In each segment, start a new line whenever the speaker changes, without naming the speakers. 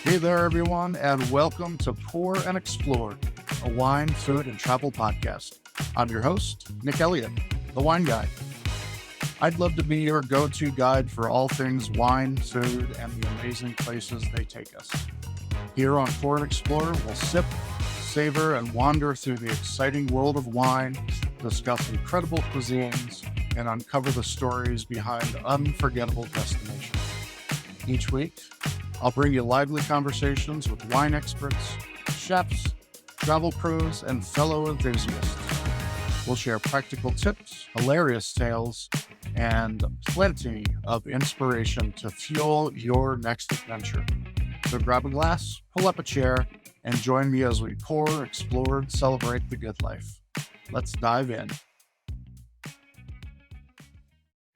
Hey there, everyone, and welcome to Pour and Explore, a wine, food, and travel podcast. I'm your host, Nick Elliott, the wine guy. I'd love to be your go-to guide for all things wine, food, and the amazing places they take us. Here on Pour and Explore, we'll sip, savor, and wander through the exciting world of wine, discuss incredible cuisines, and uncover the stories behind unforgettable destinations. Each week, I'll bring you lively conversations with wine experts, chefs, travel pros, and fellow enthusiasts. We'll share practical tips, hilarious tales, and plenty of inspiration to fuel your next adventure. So grab a glass, pull up a chair, and join me as we pour, explore, and celebrate the good life. Let's dive in.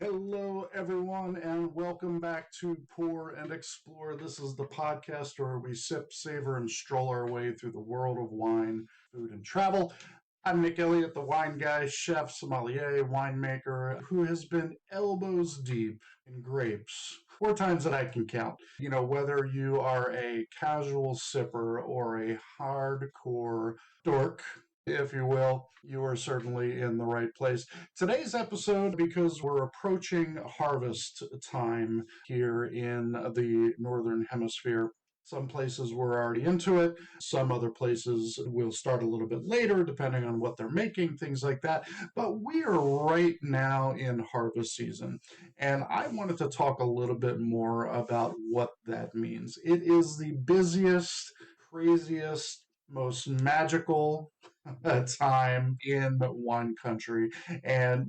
Hello, everyone, and welcome back to Pour and Explore. This is the podcast where we sip, savor, and stroll our way through the world of wine, food, and travel. I'm Nick Elliott, the wine guy, chef, sommelier, winemaker, who has been elbows deep in grapes 4 times that I can count. You know, whether you are a casual sipper or a hardcore dork, if you will, you are certainly in the right place. Today's episode, because we're approaching harvest time here in the Northern Hemisphere. Some places we're already into it. Some other places will start a little bit later, depending on what they're making, things like that. But we are right now in harvest season. And I wanted to talk a little bit more about what that means. It is the busiest, craziest, most magical time in wine country. And,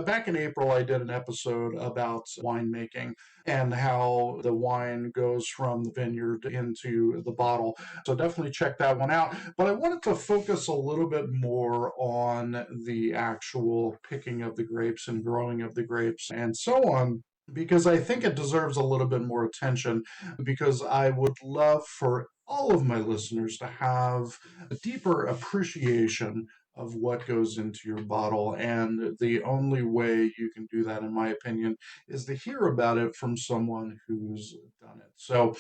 back in April, I did an episode about winemaking and how the wine goes from the vineyard into the bottle. So definitely check that one out. But I wanted to focus a little bit more on the actual picking of the grapes and growing of the grapes and so on, because I think it deserves a little bit more attention, because I would love for all of my listeners to have a deeper appreciation of what goes into your bottle. And the only way you can do that, in my opinion, is to hear about it from someone who's done it. So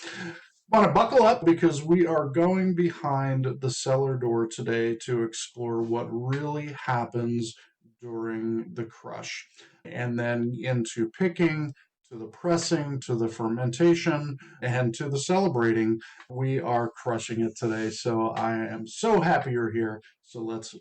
I want to buckle up, because we are going behind the cellar door today to explore what really happens during the crush, and then into picking, to the pressing, to the fermentation, and to the celebrating. We are crushing it today. So I am so happy you're here. So let's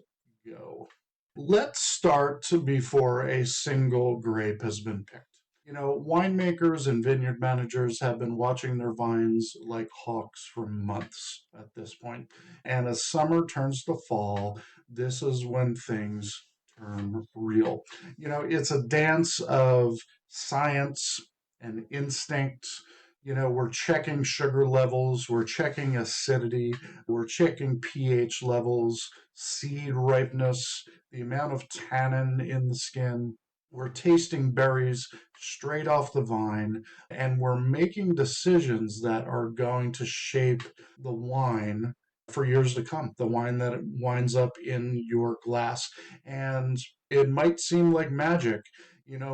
go. Let's start before a single grape has been picked. Winemakers and vineyard managers have been watching their vines like hawks for months at this point. And as summer turns to fall, this is when things turn real. It's a dance of science and instinct. We're checking sugar levels, we're checking acidity, we're checking pH levels, seed ripeness, the amount of tannin in the skin. We're tasting berries straight off the vine, and we're making decisions that are going to shape the wine for years to come, the wine that winds up in your glass. And it might seem like magic,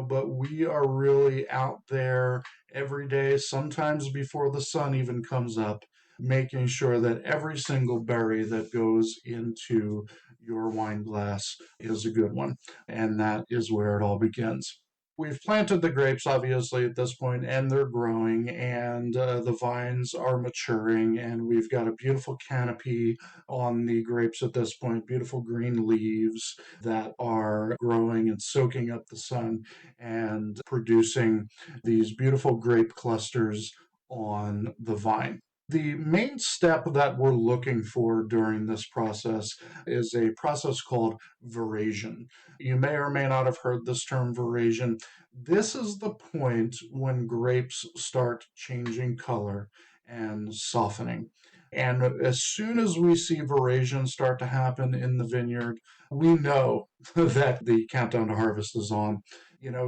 but we are really out there every day, sometimes before the sun even comes up, making sure that every single berry that goes into your wine glass is a good one. And that is where it all begins. We've planted the grapes, obviously, at this point, and they're growing, and the vines are maturing, and we've got a beautiful canopy on the grapes at this point, beautiful green leaves that are growing and soaking up the sun and producing these beautiful grape clusters on the vine. The main step that we're looking for during this process is a process called veraison. You may or may not have heard this term, veraison. This is the point when grapes start changing color and softening. And as soon as we see veraison start to happen in the vineyard, we know that the countdown to harvest is on.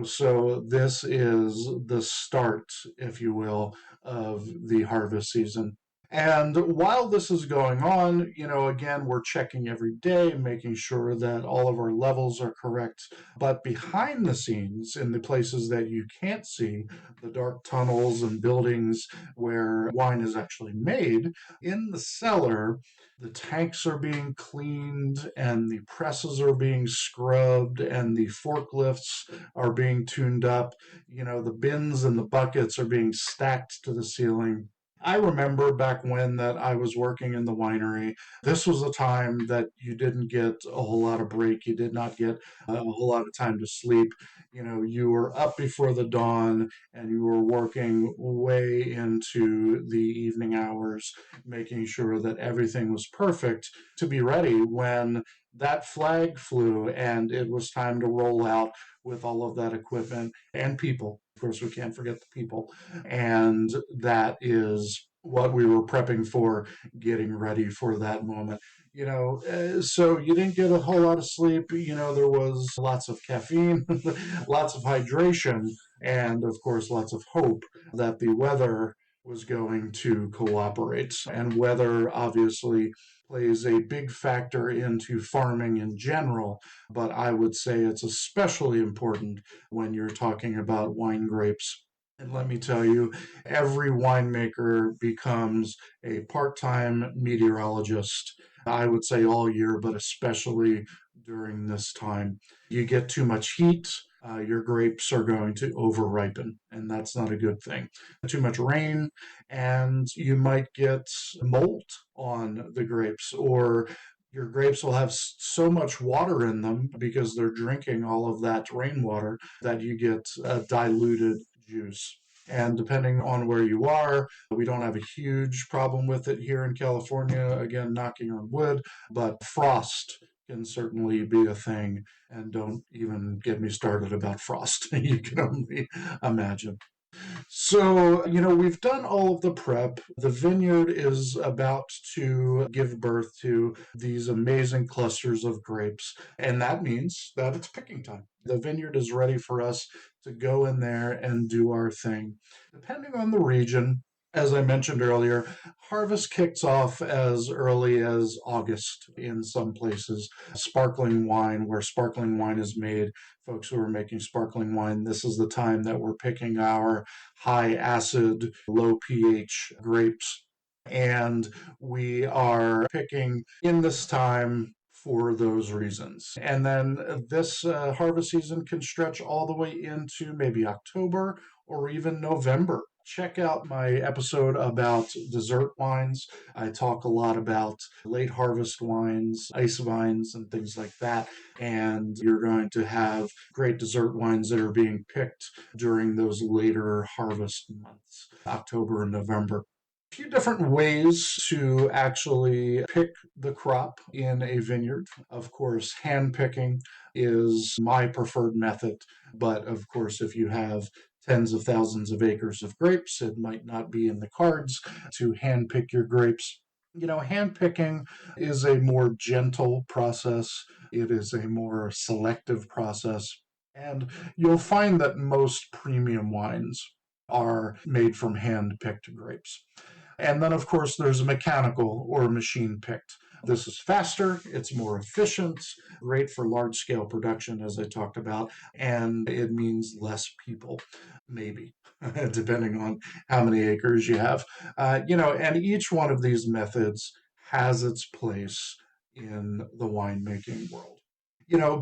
So this is the start, if you will, of the harvest season. And while this is going on, again, we're checking every day, making sure that all of our levels are correct. But behind the scenes, in the places that you can't see, the dark tunnels and buildings where wine is actually made, in the cellar, the tanks are being cleaned and the presses are being scrubbed and the forklifts are being tuned up. The bins and the buckets are being stacked to the ceiling. I remember back when that I was working in the winery, this was a time that you didn't get a whole lot of break. You did not get a whole lot of time to sleep. You were up before the dawn and you were working way into the evening hours, making sure that everything was perfect to be ready when that flag flew and it was time to roll out with all of that equipment and people. Of course, we can't forget the people. And that is what we were prepping for, getting ready for that moment. So you didn't get a whole lot of sleep. There was lots of caffeine, lots of hydration, and of course, lots of hope that the weather was going to cooperate. And weather obviously plays a big factor into farming in general, but I would say it's especially important when you're talking about wine grapes. And let me tell you, every winemaker becomes a part time meteorologist, I would say all year, but especially during this time. You get too much heat, your grapes are going to over ripen, and that's not a good thing. Too much rain, and you might get mold on the grapes, or your grapes will have so much water in them because they're drinking all of that rainwater that you get a diluted juice. And depending on where you are, we don't have a huge problem with it here in California, again, knocking on wood, but frost can certainly be a thing. And don't even get me started about frost. You can only imagine. So, we've done all of the prep. The vineyard is about to give birth to these amazing clusters of grapes, and that means that it's picking time. The vineyard is ready for us to go in there and do our thing. Depending on the region, as I mentioned earlier, harvest kicks off as early as August in some places. Sparkling wine, where sparkling wine is made, folks who are making sparkling wine, this is the time that we're picking our high acid, low pH grapes. And we are picking in this time for those reasons. And then this harvest season can stretch all the way into maybe October or even November. Check out my episode about dessert wines. I talk a lot about late harvest wines, ice vines, and things like that. And you're going to have great dessert wines that are being picked during those later harvest months, October and November. A few different ways to actually pick the crop in a vineyard. Of course, hand picking is my preferred method, but of course, if you have tens of thousands of acres of grapes, it might not be in the cards to hand pick your grapes. Hand picking is a more gentle process. It is a more selective process. And you'll find that most premium wines are made from hand picked grapes. And then, of course, there's mechanical or machine picked. This is faster, it's more efficient, great for large scale production, as I talked about, and it means less people, maybe, depending on how many acres you have. And each one of these methods has its place in the winemaking world.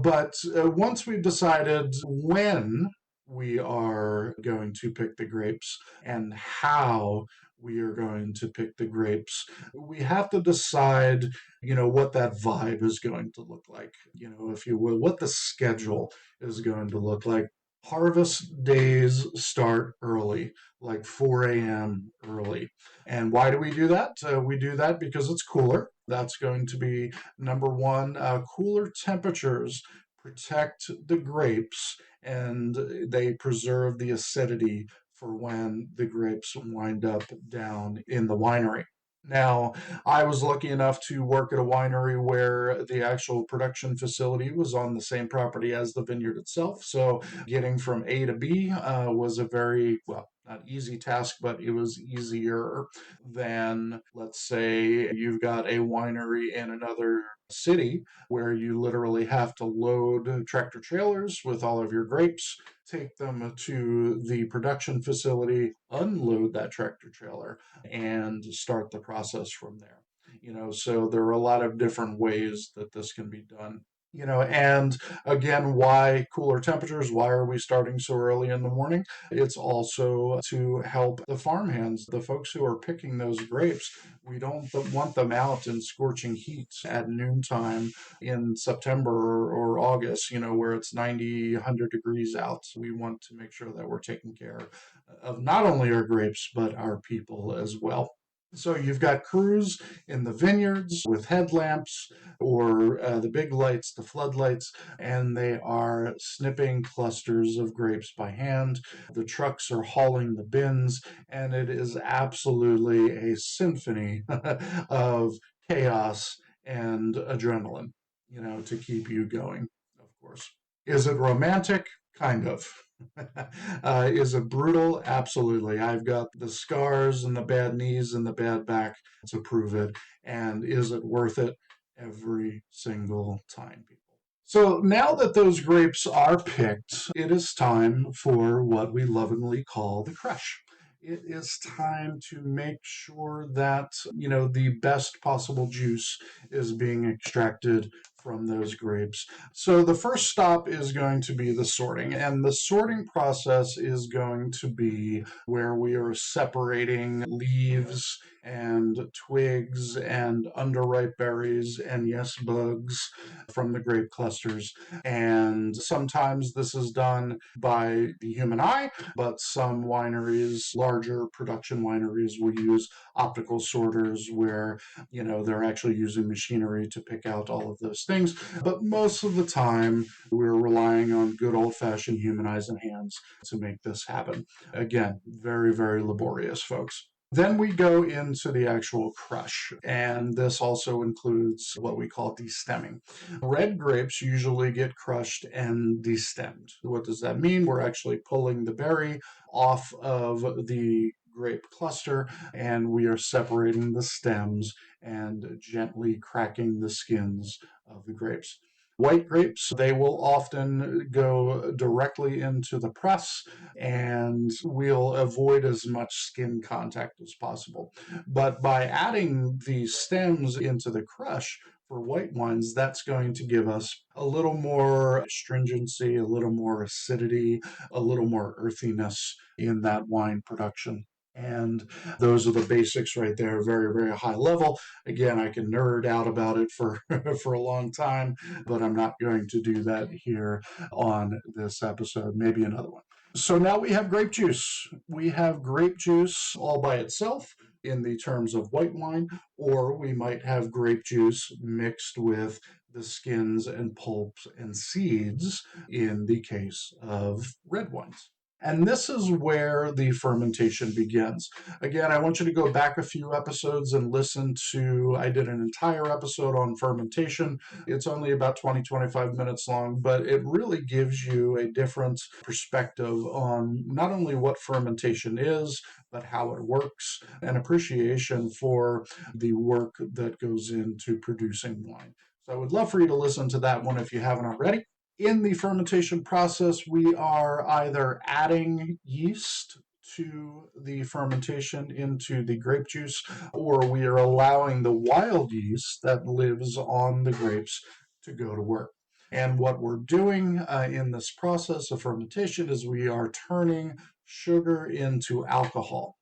But once we've decided when we are going to pick the grapes and how we are going to pick the grapes, we have to decide, what that vibe is going to look like, if you will, what the schedule is going to look like. Harvest days start early, like 4 a.m. early. And why do we do that? We do that because it's cooler. That's going to be number one. Cooler temperatures protect the grapes and they preserve the acidity for when the grapes wind up down in the winery. Now, I was lucky enough to work at a winery where the actual production facility was on the same property as the vineyard itself. So getting from A to B was a very, well, not easy task, but it was easier than, let's say, you've got a winery in another city where you literally have to load tractor trailers with all of your grapes, take them to the production facility, unload that tractor trailer, and start the process from there. So there are a lot of different ways that this can be done. And again, why cooler temperatures? Why are we starting so early in the morning? It's also to help the farmhands, the folks who are picking those grapes. We don't want them out in scorching heat at noontime in September or August, where it's 90, 100 degrees out. We want to make sure that we're taking care of not only our grapes, but our people as well. So you've got crews in the vineyards with headlamps or the big lights, the floodlights, and they are snipping clusters of grapes by hand. The trucks are hauling the bins, and it is absolutely a symphony of chaos and adrenaline, to keep you going, of course. Is it romantic? Kind of. Is it brutal? Absolutely. I've got the scars and the bad knees and the bad back to prove it. And is it worth it? Every single time, people. So now that those grapes are picked, it is time for what we lovingly call the crush. It is time to make sure that, the best possible juice is being extracted from those grapes. So the first stop is going to be the sorting, and the sorting process is going to be where we are separating leaves and twigs and underripe berries and, yes, bugs from the grape clusters. And sometimes this is done by the human eye, but some wineries, larger production wineries, will use optical sorters where, they're actually using machinery to pick out all of those things. But most of the time, we're relying on good old-fashioned human eyes and hands to make this happen. Again, very, very laborious, folks. Then we go into the actual crush, and this also includes what we call destemming. Red grapes usually get crushed and destemmed. What does that mean? We're actually pulling the berry off of the grape cluster, and we are separating the stems and gently cracking the skins of the grapes. White grapes, they will often go directly into the press, and we'll avoid as much skin contact as possible. But by adding the stems into the crush for white wines, that's going to give us a little more astringency, a little more acidity, a little more earthiness in that wine production. And those are the basics right there, very, very high level. Again, I can nerd out about it for, for a long time, but I'm not going to do that here on this episode, maybe another one. So now we have grape juice. We have grape juice all by itself in the terms of white wine, or we might have grape juice mixed with the skins and pulps and seeds in the case of red wines. And this is where the fermentation begins. Again, I want you to go back a few episodes and listen to, I did an entire episode on fermentation. It's only about 20-25 minutes long, but it really gives you a different perspective on not only what fermentation is, but how it works, and appreciation for the work that goes into producing wine. So I would love for you to listen to that one if you haven't already. In the fermentation process, we are either adding yeast to the fermentation into the grape juice, or we are allowing the wild yeast that lives on the grapes to go to work. And what we're doing in this process of fermentation is we are turning sugar into alcohol.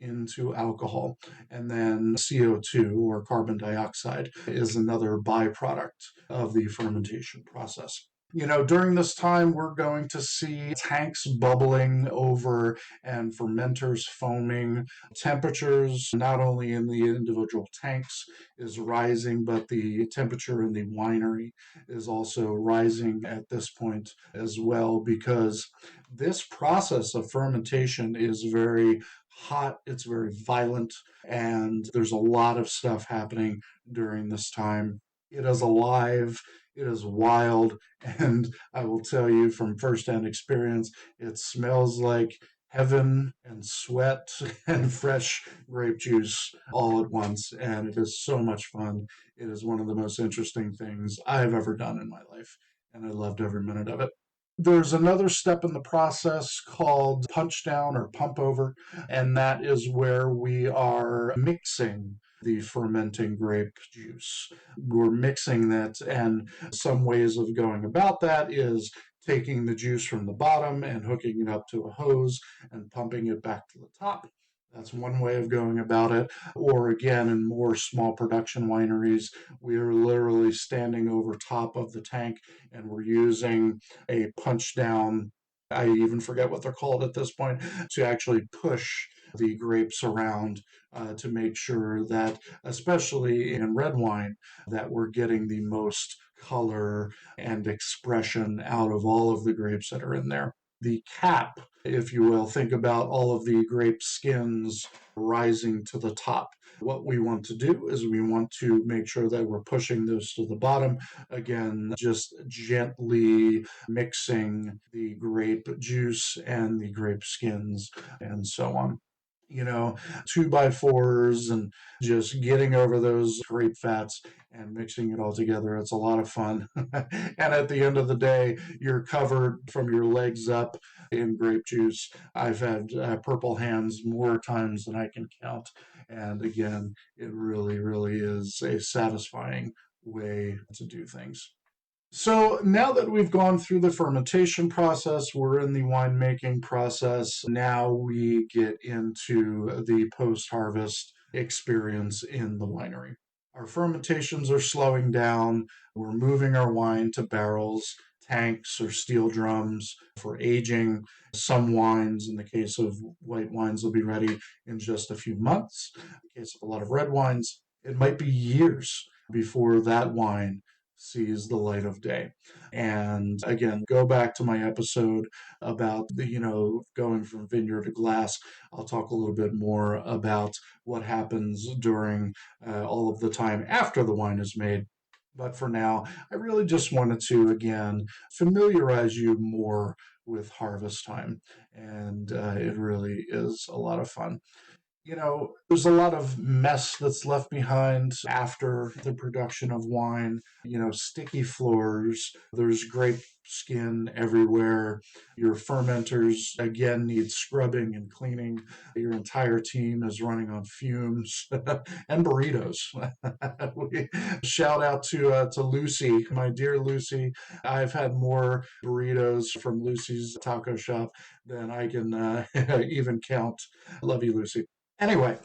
And then CO2, or carbon dioxide, is another byproduct of the fermentation process. During this time, we're going to see tanks bubbling over and fermenters foaming. Temperatures, not only in the individual tanks, is rising, but the temperature in the winery is also rising at this point as well, because this process of fermentation is very hot, it's very violent, and there's a lot of stuff happening during this time. It is alive, it is wild, and I will tell you from firsthand experience, it smells like heaven and sweat and fresh grape juice all at once. And it is so much fun. It is one of the most interesting things I've ever done in my life. And I loved every minute of it. There's another step in the process called punch down or pump over, and that is where we are mixing the fermenting grape juice. We're mixing that, and some ways of going about that is taking the juice from the bottom and hooking it up to a hose and pumping it back to the top. That's one way of going about it. Or again, in more small production wineries, we are literally standing over top of the tank and we're using a punch down. I even forget what they're called at this point, to actually push the grapes around to make sure that, especially in red wine, that we're getting the most color and expression out of all of the grapes that are in there. The cap, if you will, think about all of the grape skins rising to the top. What we want to do is we want to make sure that we're pushing those to the bottom. Again, just gently mixing the grape juice and the grape skins and so on. 2x4s and just getting over those grape fats and mixing it all together. It's a lot of fun. And at the end of the day, you're covered from your legs up in grape juice. I've had purple hands more times than I can count. And again, it really, really is a satisfying way to do things. So now that we've gone through the fermentation process, we're in the winemaking process. Now we get into the post-harvest experience in the winery. Our fermentations are slowing down. We're moving our wine to barrels, tanks, or steel drums for aging. Some wines, in the case of white wines, will be ready in just a few months. In the case of a lot of red wines, it might be years before that wine sees the light of day. And again, go back to my episode about going from vineyard to glass. I'll talk a little bit more about what happens during all of the time after the wine is made. But for now, I really just wanted to, again, familiarize you more with harvest time. And it really is a lot of fun. There's a lot of mess that's left behind after the production of wine, sticky floors, there's grape skin everywhere. Your fermenters, again, need scrubbing and cleaning. Your entire team is running on fumes and burritos. Shout out to Lucy, my dear Lucy. I've had more burritos from Lucy's taco shop than I can even count. Love you, Lucy. Anyway,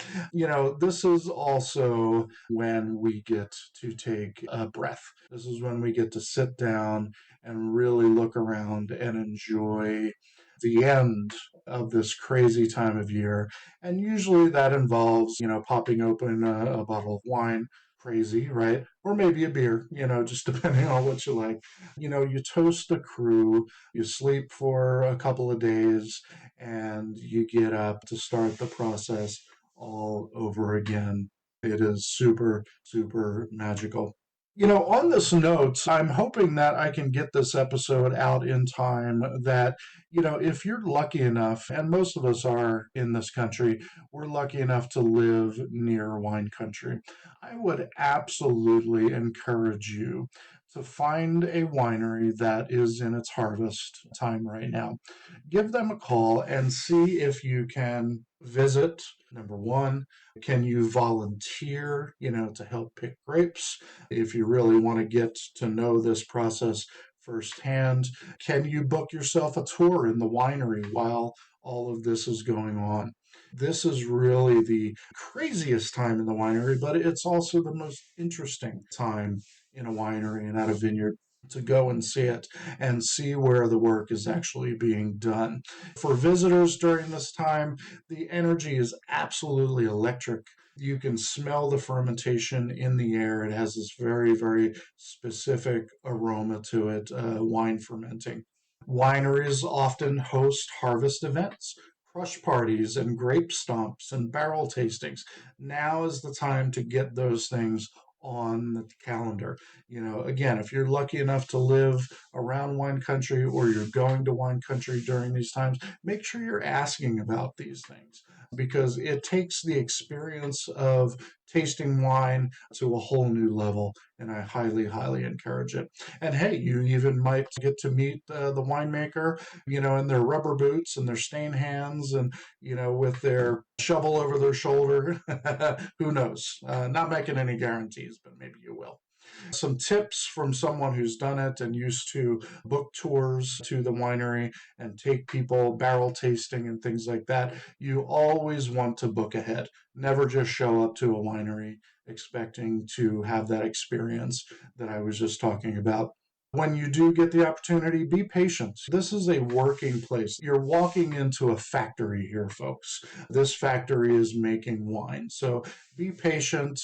this is also when we get to take a breath. This is when we get to sit down and really look around and enjoy the end of this crazy time of year. And usually that involves, popping open a bottle of wine. Crazy, right? Or maybe a beer, just depending on what you like. You toast the crew, you sleep for a couple of days, and you get up to start the process all over again. It is super, super magical. On this note, I'm hoping that I can get this episode out in time that, if you're lucky enough, and most of us are in this country, we're lucky enough to live near wine country. I would absolutely encourage you to find a winery that is in its harvest time right now. Give them a call and see if you can visit. Number one, can you volunteer, to help pick grapes? If you really want to get to know this process firsthand, can you book yourself a tour in the winery while all of this is going on? This is really the craziest time in the winery, but it's also the most interesting time in a winery and at a vineyard to go and see it and see where the work is actually being done. For visitors during this time, the energy is absolutely electric. You can smell the fermentation in the air. It has this very, very specific aroma to it, wine fermenting. Wineries often host harvest events, crush parties, and grape stomps and barrel tastings. Now is the time to get those things on the calendar. Again, if you're lucky enough to live around wine country or you're going to wine country during these times, make sure you're asking about these things because it takes the experience of tasting wine to a whole new level. And I highly, highly encourage it. And hey, you even might get to meet the winemaker, in their rubber boots and their stained hands and, with their shovel over their shoulder. Who knows? Not making any guarantees, but maybe you will. Some tips from someone who's done it and used to book tours to the winery and take people barrel tasting and things like that. You always want to book ahead. Never just show up to a winery expecting to have that experience that I was just talking about. When you do get the opportunity, be patient. This is a working place. You're walking into a factory here, folks. This factory is making wine. So be patient,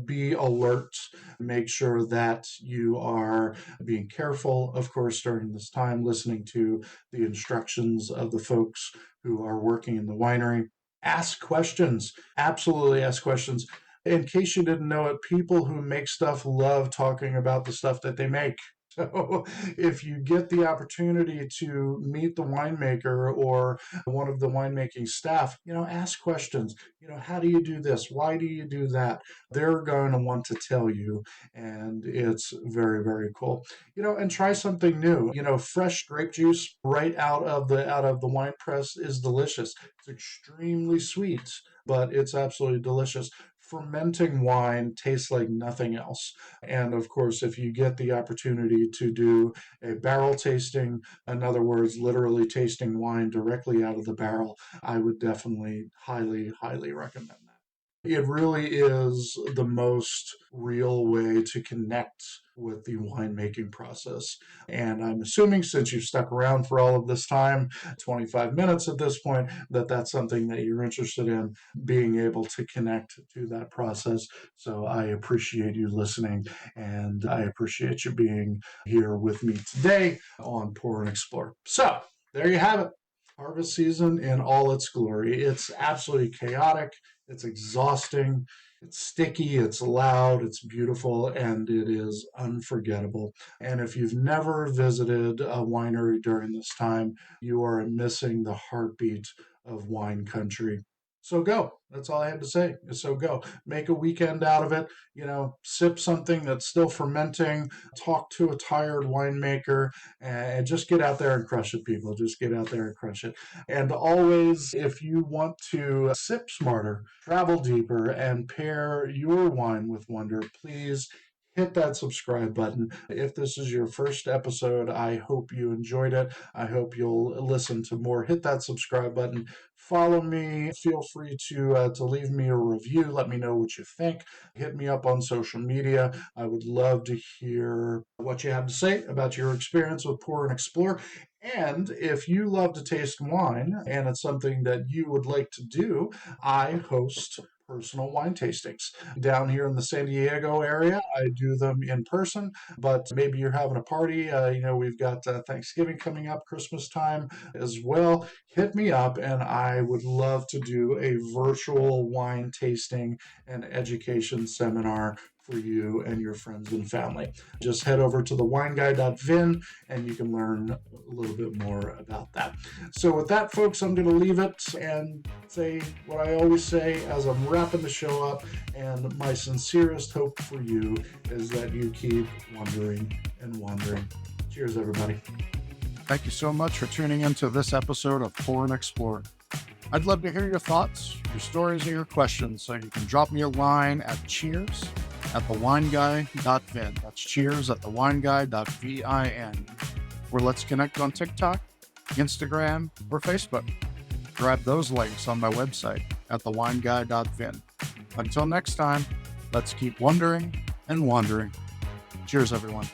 be alert, make sure that you are being careful, of course, during this time, listening to the instructions of the folks who are working in the winery. Ask questions. Absolutely ask questions. In case you didn't know it, people who make stuff love talking about the stuff that they make. So if you get the opportunity to meet the winemaker or one of the winemaking staff, ask questions. How do you do this? Why do you do that? They're going to want to tell you, and it's very, very cool. And try something new. Fresh grape juice right out of the wine press is delicious. It's extremely sweet, but it's absolutely delicious. Fermenting wine tastes like nothing else. And of course, if you get the opportunity to do a barrel tasting, in other words, literally tasting wine directly out of the barrel, I would definitely highly, highly recommend that. It really is the most real way to connect with the winemaking process. And I'm assuming since you've stuck around for all of this time, 25 minutes at this point, that that's something that you're interested in, being able to connect to that process. So I appreciate you listening and I appreciate you being here with me today on Pour and Explore. So there you have it. Harvest season in all its glory. It's absolutely chaotic. It's exhausting. It's sticky. It's loud. It's beautiful. And it is unforgettable. And if you've never visited a winery during this time, you are missing the heartbeat of wine country. So go. That's all I have to say. So go. Make a weekend out of it. Sip something that's still fermenting. Talk to a tired winemaker and just get out there and crush it, people. Just get out there and crush it. And always, if you want to sip smarter, travel deeper, and pair your wine with wonder, please hit that subscribe button. If this is your first episode, I hope you enjoyed it. I hope you'll listen to more. Hit that subscribe button. Follow me. Feel free to leave me a review. Let me know what you think. Hit me up on social media. I would love to hear what you have to say about your experience with Pour and Explore. And if you love to taste wine and it's something that you would like to do, I host personal wine tastings down here in the San Diego area. I do them in person, but maybe you're having a party. We've got Thanksgiving coming up, Christmas time as well. Hit me up and I would love to do a virtual wine tasting and education seminar for you and your friends and family. Just head over to thewineguy.vin and you can learn a little bit more about that. So with that, folks, I'm going to leave it and say what I always say as I'm wrapping the show up. And my sincerest hope for you is that you keep wondering and wondering. Cheers, everybody.
Thank you so much for tuning into this episode of Pour and Explore. I'd love to hear your thoughts, your stories, and your questions, so you can drop me a line at cheers@thewineguy.vin. That's cheers@thewineguy.vin. Or let's connect on TikTok, Instagram, or Facebook. Grab those links on my website at thewineguy.vin. Until next time, let's keep wondering and wandering. Cheers, everyone.